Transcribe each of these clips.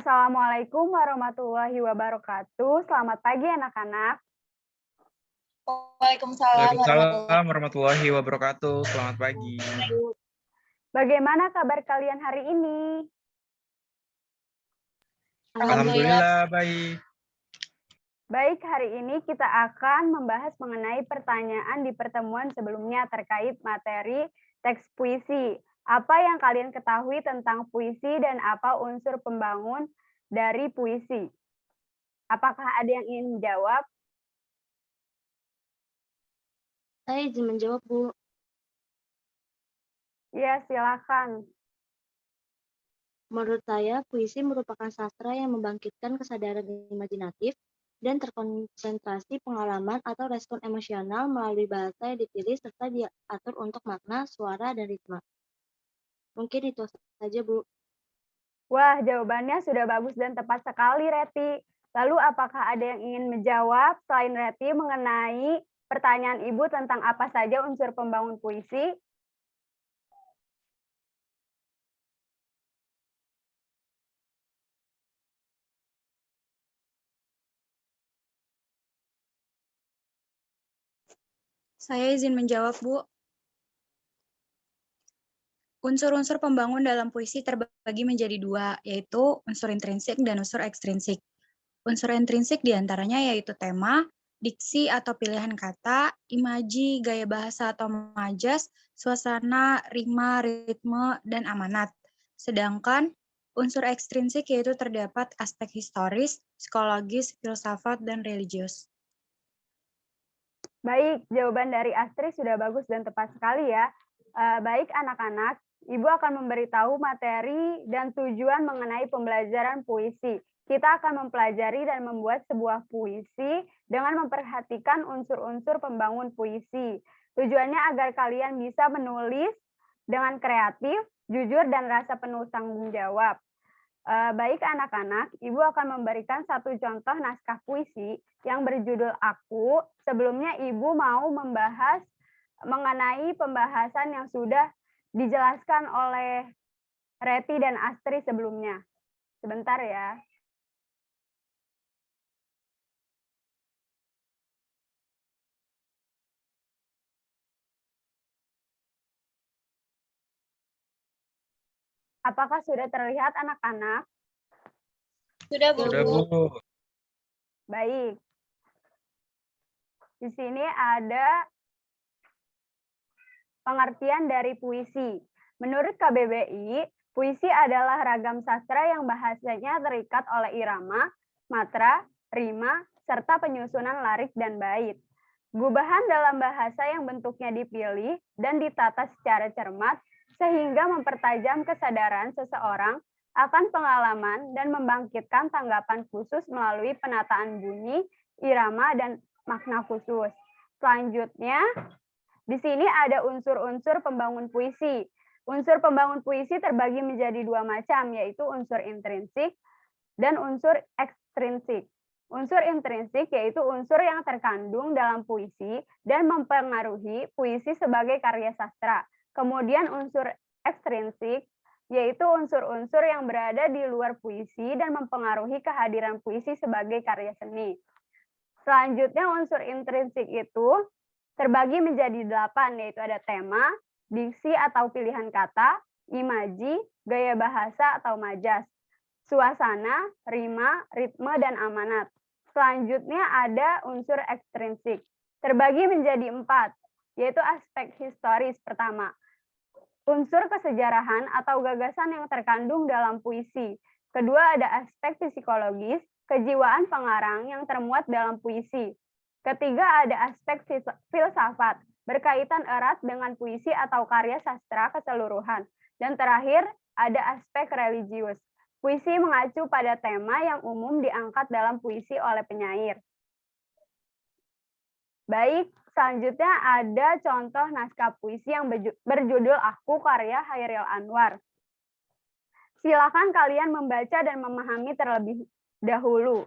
Assalamualaikum warahmatullahi wabarakatuh. Selamat pagi anak-anak. Waalaikumsalam warahmatullahi Waalaikumsalam warahmatullahi wabarakatuh. Selamat pagi. wabarakatuh. Bagaimana kabar kalian hari ini? Alhamdulillah. Alhamdulillah baik. Baik, hari ini kita akan membahas mengenai pertanyaan di pertemuan sebelumnya terkait materi teks puisi. Apa yang kalian ketahui tentang puisi dan apa unsur pembangun dari puisi? Apakah ada yang ingin menjawab? Saya izin menjawab, Bu. Ya, silakan. Menurut saya, puisi merupakan sastra yang membangkitkan kesadaran imajinatif dan terkonsentrasi pengalaman atau respon emosional melalui bahasa yang dipilih serta diatur untuk makna, suara, dan ritme. Mungkin itu saja, Bu. Wah, jawabannya sudah bagus dan tepat sekali, Reti. Lalu apakah ada yang ingin menjawab selain Reti mengenai pertanyaan Ibu tentang apa saja unsur pembangun puisi? Saya izin menjawab, Bu. Unsur-unsur pembangun dalam puisi terbagi menjadi dua, yaitu unsur intrinsik dan unsur ekstrinsik. Unsur intrinsik diantaranya yaitu tema, diksi atau pilihan kata, imaji, gaya bahasa atau majas, suasana, rima, ritme, dan amanat. Sedangkan unsur ekstrinsik yaitu terdapat aspek historis, psikologis, filsafat, dan religius. Baik, jawaban dari Astri sudah bagus dan tepat sekali ya. Baik anak-anak, Ibu akan memberitahu materi dan tujuan mengenai pembelajaran puisi. Kita akan mempelajari dan membuat sebuah puisi dengan memperhatikan unsur-unsur pembangun puisi. Tujuannya agar kalian bisa menulis dengan kreatif, jujur, dan rasa penuh tanggung jawab. Baik anak-anak, Ibu akan memberikan satu contoh naskah puisi yang berjudul Aku. Sebelumnya Ibu mau membahas mengenai pembahasan yang sudah dijelaskan oleh Reti dan Astri sebelumnya. Sebentar ya. Apakah sudah terlihat anak-anak? Sudah, Bu. Sudah, Bu. Baik. Di sini ada pengertian dari puisi. Menurut KBBI, puisi adalah ragam sastra yang bahasanya terikat oleh irama, matra, rima, serta penyusunan larik dan bait. Gubahan dalam bahasa yang bentuknya dipilih dan ditata secara cermat sehingga mempertajam kesadaran seseorang akan pengalaman dan membangkitkan tanggapan khusus melalui penataan bunyi, irama, dan makna khusus. Selanjutnya, di sini ada unsur-unsur pembangun puisi. Unsur pembangun puisi terbagi menjadi dua macam, yaitu unsur intrinsik dan unsur ekstrinsik. Unsur intrinsik yaitu unsur yang terkandung dalam puisi dan mempengaruhi puisi sebagai karya sastra. Kemudian unsur ekstrinsik yaitu unsur-unsur yang berada di luar puisi dan mempengaruhi kehadiran puisi sebagai karya seni. Selanjutnya unsur intrinsik itu terbagi menjadi 8, yaitu ada tema, diksi atau pilihan kata, imaji, gaya bahasa atau majas, suasana, rima, ritme, dan amanat. Selanjutnya ada unsur ekstrinsik. Terbagi menjadi 4, yaitu aspek historis pertama. Unsur kesejarahan atau gagasan yang terkandung dalam puisi. Kedua ada aspek psikologis, kejiwaan pengarang yang termuat dalam puisi. Ketiga ada aspek filsafat, berkaitan erat dengan puisi atau karya sastra keseluruhan. Dan terakhir ada aspek religius. Puisi mengacu pada tema yang umum diangkat dalam puisi oleh penyair. Baik, selanjutnya ada contoh naskah puisi yang berjudul Aku karya Hairil Anwar. Silakan kalian membaca dan memahami terlebih dahulu.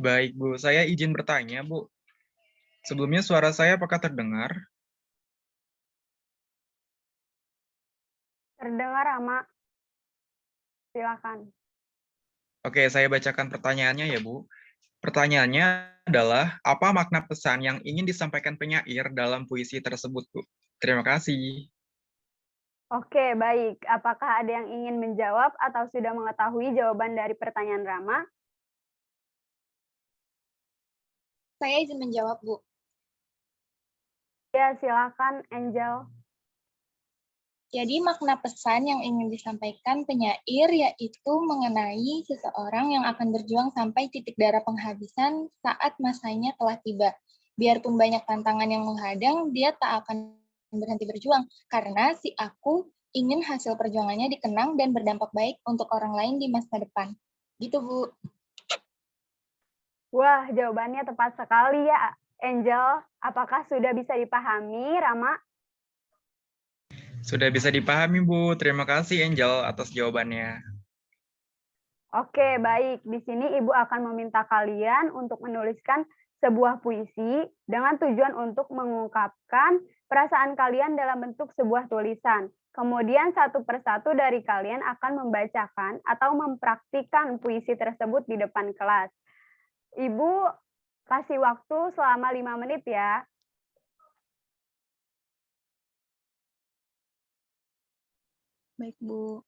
Baik, Bu. Saya izin bertanya, Bu. Sebelumnya suara saya apakah terdengar? Terdengar, Rama. Silakan. Oke, saya bacakan pertanyaannya ya, Bu. Pertanyaannya adalah, apa makna pesan yang ingin disampaikan penyair dalam puisi tersebut, Bu? Terima kasih. Oke, baik. Apakah ada yang ingin menjawab atau sudah mengetahui jawaban dari pertanyaan Rama? Saya izin menjawab, Bu. Ya, silakan, Angel. Jadi makna pesan yang ingin disampaikan penyair yaitu mengenai seseorang yang akan berjuang sampai titik darah penghabisan saat masanya telah tiba. Biarpun banyak tantangan yang menghadang, dia tak akan berhenti berjuang karena si aku ingin hasil perjuangannya dikenang dan berdampak baik untuk orang lain di masa depan. Gitu, Bu. Wah, jawabannya tepat sekali ya, Angel. Apakah sudah bisa dipahami, Rama? Sudah bisa dipahami, Bu. Terima kasih, Angel, atas jawabannya. Oke, baik. Di sini Ibu akan meminta kalian untuk menuliskan sebuah puisi dengan tujuan untuk mengungkapkan perasaan kalian dalam bentuk sebuah tulisan. Kemudian satu persatu dari kalian akan membacakan atau mempraktikkan puisi tersebut di depan kelas. Ibu kasih waktu selama 5 menit ya. Baik, Bu.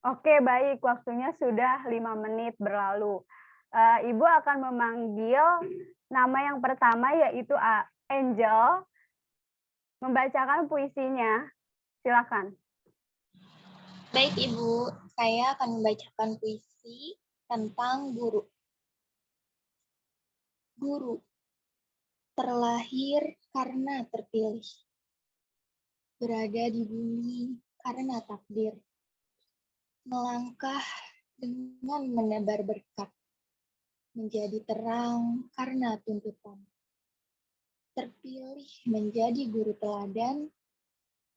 Oke, baik. Waktunya sudah 5 menit berlalu. Ibu akan memanggil nama yang pertama yaitu Angel, membacakan puisinya. Silakan. Baik, Ibu. Saya akan membacakan puisi tentang guru. Guru, terlahir karena terpilih. Berada di bumi karena takdir. Melangkah dengan menebar berkat. Menjadi terang karena tuntutan. Terpilih menjadi guru teladan.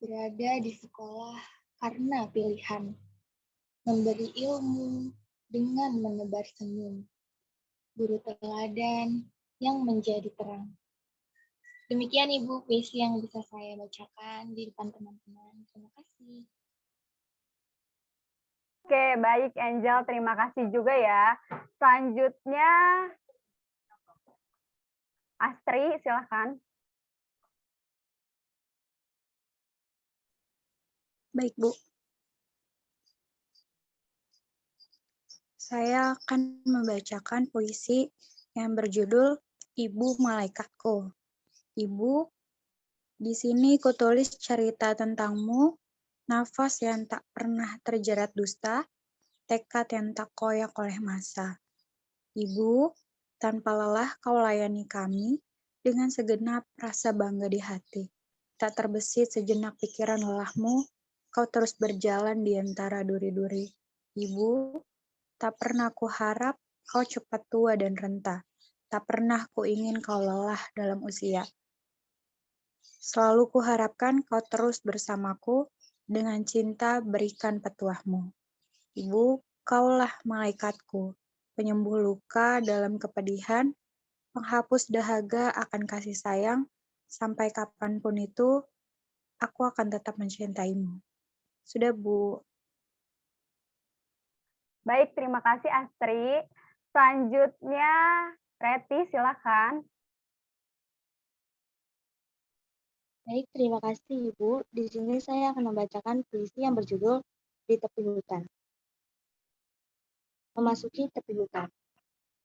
Berada di sekolah karena pilihan. Memberi ilmu dengan menebar senyum. Guru teladan yang menjadi terang. Demikian Ibu puisi yang bisa saya bacakan di depan teman-teman. Terima kasih. Oke, baik Angel. Terima kasih juga ya. Selanjutnya, Astri, silakan. Baik, Bu. Saya akan membacakan puisi yang berjudul Ibu Malaikatku. Ibu, di sini kutulis cerita tentangmu, nafas yang tak pernah terjerat dusta, tekad yang tak koyak oleh masa. Ibu, tanpa lelah kau layani kami dengan segenap rasa bangga di hati. Tak terbesit sejenak pikiran lelahmu, kau terus berjalan di antara duri-duri. Ibu, tak pernah ku harap kau cepat tua dan renta. Tak pernah ku ingin kau lelah dalam usia. Selalu ku harapkan kau terus bersamaku, dengan cinta berikan petuahmu. Ibu, kaulah malaikatku, penyembuh luka dalam kepedihan, penghapus dahaga akan kasih sayang, sampai kapanpun itu, aku akan tetap mencintaimu. Sudah, Bu. Baik, terima kasih Astri. Selanjutnya, Reti, silakan. Baik, terima kasih Ibu. Di sini saya akan membacakan puisi yang berjudul Di Tepi Hutan. Memasuki tepi hutan,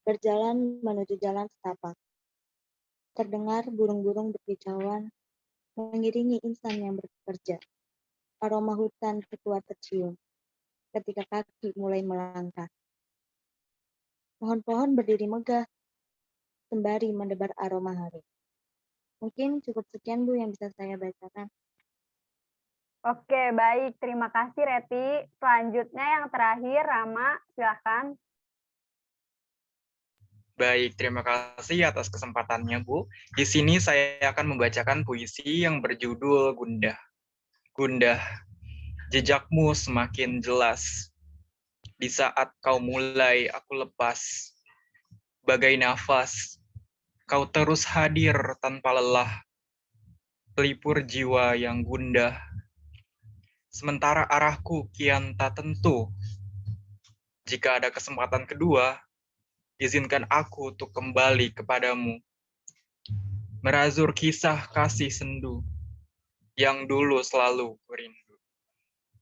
berjalan menuju jalan setapak. Terdengar burung-burung berkicauan, mengiringi insan yang bekerja. Aroma hutan keluar tercium, ketika kaki mulai melangkah. Pohon-pohon berdiri megah, sembari mendebar aroma hari. Mungkin cukup sekian Bu yang bisa saya bacakan. Oke, baik. Terima kasih, Reti. Selanjutnya yang terakhir, Rama, silakan. Baik, terima kasih atas kesempatannya, Bu. Di sini saya akan membacakan puisi yang berjudul Gundah. Gundah, jejakmu semakin jelas. Di saat kau mulai, aku lepas. Bagai nafas, kau terus hadir tanpa lelah. Pelipur jiwa yang gundah. Sementara arahku kian tak tentu. Jika ada kesempatan kedua, izinkan aku untuk kembali kepadamu. Merazur kisah kasih sendu yang dulu selalu kurindu.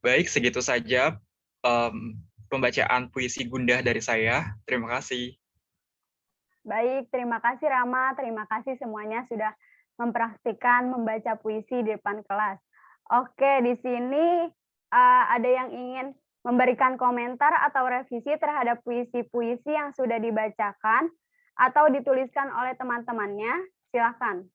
Baik, segitu saja pembacaan puisi Gundah dari saya. Terima kasih. Baik, terima kasih Rama. Terima kasih semuanya sudah mempraktikkan membaca puisi di depan kelas. Oke, di sini ada yang ingin memberikan komentar atau revisi terhadap puisi-puisi yang sudah dibacakan atau dituliskan oleh teman-temannya. Silakan.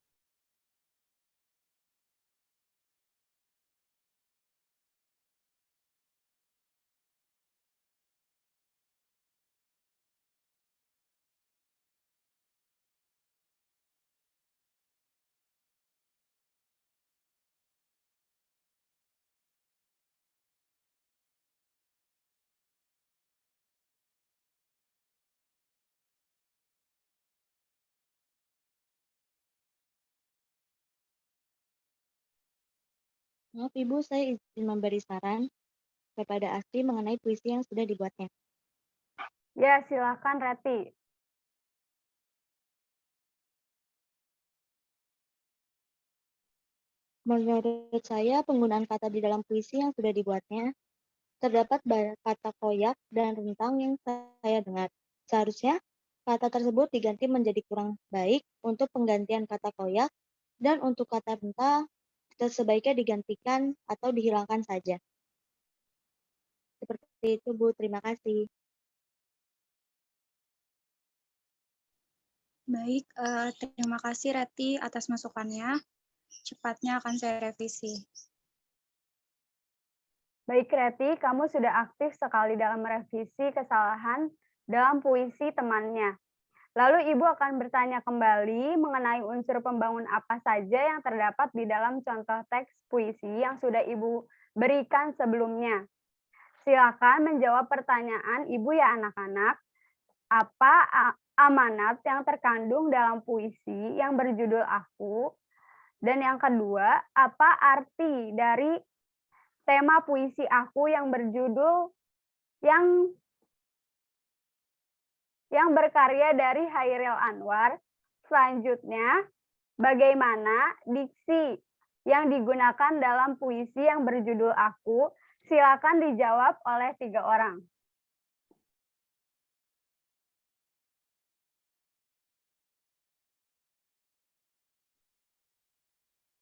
Maaf Ibu, saya izin memberi saran kepada Astri mengenai puisi yang sudah dibuatnya. Ya, silakan Reti. Menurut saya, penggunaan kata di dalam puisi yang sudah dibuatnya Terdapat banyak kata koyak dan rentang yang saya dengar. Seharusnya kata tersebut diganti menjadi kurang baik untuk penggantian kata koyak, dan untuk kata rentang sebaiknya digantikan atau dihilangkan saja. Seperti itu, Bu. Terima kasih. Baik, terima kasih Reti atas masukannya. Cepatnya akan saya revisi. Baik, Reti, kamu sudah aktif sekali dalam merevisi kesalahan dalam puisi temannya. Lalu Ibu akan bertanya kembali mengenai unsur pembangun apa saja yang terdapat di dalam contoh teks puisi yang sudah Ibu berikan sebelumnya. Silakan menjawab pertanyaan Ibu ya anak-anak. Apa amanat yang terkandung dalam puisi yang berjudul Aku? Dan yang kedua, apa arti dari tema puisi Aku yang berjudul yang berkarya dari Hairil Anwar? Selanjutnya, bagaimana diksi yang digunakan dalam puisi yang berjudul Aku? Silakan dijawab oleh 3 orang.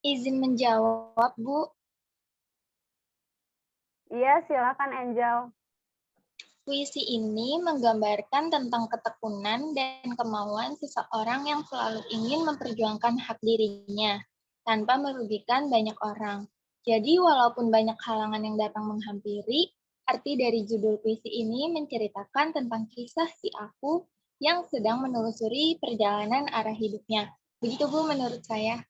Izin menjawab, Bu. Iya, silakan Angel. Puisi ini menggambarkan tentang ketekunan dan kemauan seseorang yang selalu ingin memperjuangkan hak dirinya tanpa merugikan banyak orang. Jadi walaupun banyak halangan yang datang menghampiri, arti dari judul puisi ini menceritakan tentang kisah si Aku yang sedang menelusuri perjalanan arah hidupnya. Begitu, Bu, menurut saya.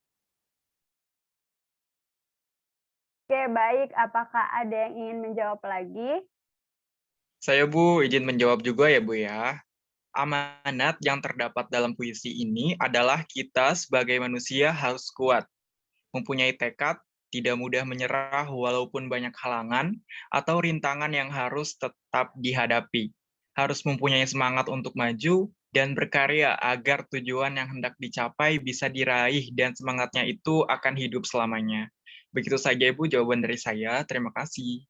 Oke, baik. Apakah ada yang ingin menjawab lagi? Saya, Bu, izin menjawab juga ya, Bu ya. Amanat yang terdapat dalam puisi ini adalah kita sebagai manusia harus kuat, mempunyai tekad, tidak mudah menyerah walaupun banyak halangan atau rintangan yang harus tetap dihadapi. Harus mempunyai semangat untuk maju dan berkarya agar tujuan yang hendak dicapai bisa diraih dan semangatnya itu akan hidup selamanya. Begitu saja, Ibu, jawaban dari saya. Terima kasih.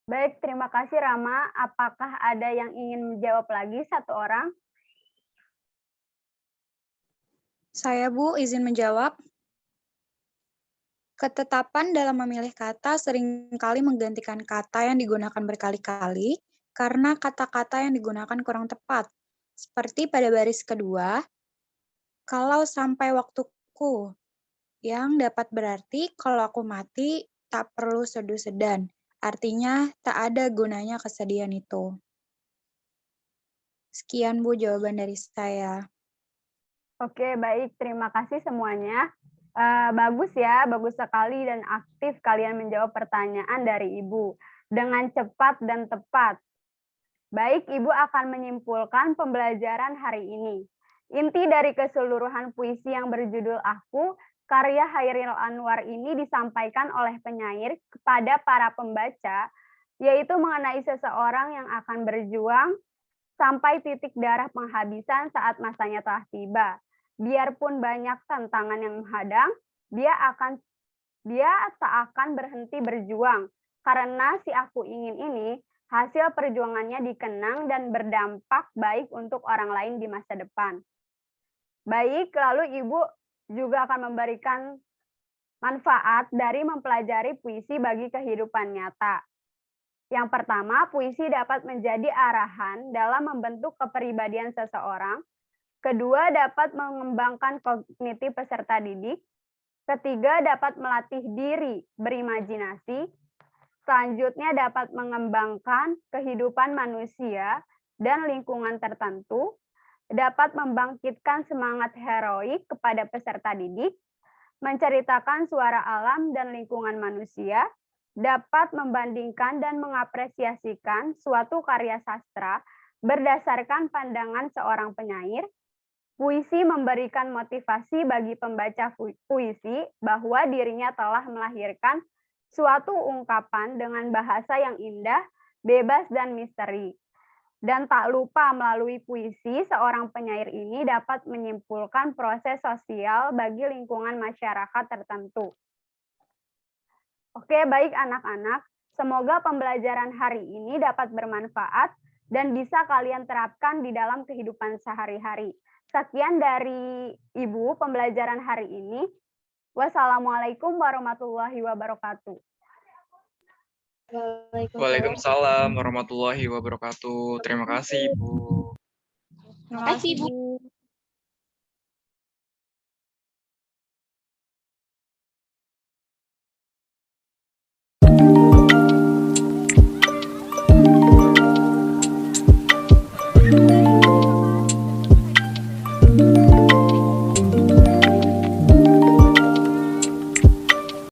Baik, terima kasih Rama. Apakah ada yang ingin menjawab lagi 1 orang? Saya, Bu, izin menjawab. Ketetapan dalam memilih kata seringkali menggantikan kata yang digunakan berkali-kali karena kata-kata yang digunakan kurang tepat. Seperti pada baris kedua, kalau sampai waktuku, yang dapat berarti kalau aku mati, tak perlu seduh sedan. Artinya, tak ada gunanya kesedihan itu. Sekian, Bu, jawaban dari saya. Oke, baik. Terima kasih semuanya. Bagus ya, bagus sekali dan aktif kalian menjawab pertanyaan dari Ibu dengan cepat dan tepat. Baik, Ibu akan menyimpulkan pembelajaran hari ini. Inti dari keseluruhan puisi yang berjudul Aku, karya Hairil Anwar ini disampaikan oleh penyair kepada para pembaca, yaitu mengenai seseorang yang akan berjuang sampai titik darah penghabisan saat masanya telah tiba. Biarpun banyak tantangan yang menghadang, dia tak akan berhenti berjuang, karena si Aku ingin ini hasil perjuangannya dikenang dan berdampak baik untuk orang lain di masa depan. Baik, lalu Ibu juga akan memberikan manfaat dari mempelajari puisi bagi kehidupan nyata. Yang pertama, puisi dapat menjadi arahan dalam membentuk kepribadian seseorang. Kedua, dapat mengembangkan kognitif peserta didik. Ketiga, dapat melatih diri berimajinasi. Selanjutnya, dapat mengembangkan kehidupan manusia dan lingkungan tertentu. Dapat membangkitkan semangat heroik kepada peserta didik. Menceritakan suara alam dan lingkungan manusia. Dapat membandingkan dan mengapresiasikan suatu karya sastra berdasarkan pandangan seorang penyair. Puisi memberikan motivasi bagi pembaca puisi bahwa dirinya telah melahirkan suatu ungkapan dengan bahasa yang indah, bebas, dan misteri. Dan tak lupa melalui puisi, seorang penyair ini dapat menyimpulkan proses sosial bagi lingkungan masyarakat tertentu. Oke, baik anak-anak. Semoga pembelajaran hari ini dapat bermanfaat dan bisa kalian terapkan di dalam kehidupan sehari-hari. Sekian dari Ibu pembelajaran hari ini. Wassalamualaikum warahmatullahi wabarakatuh. Waalaikumsalam warahmatullahi wabarakatuh. Terima kasih, Ibu. Terima Terima kasih, Bu.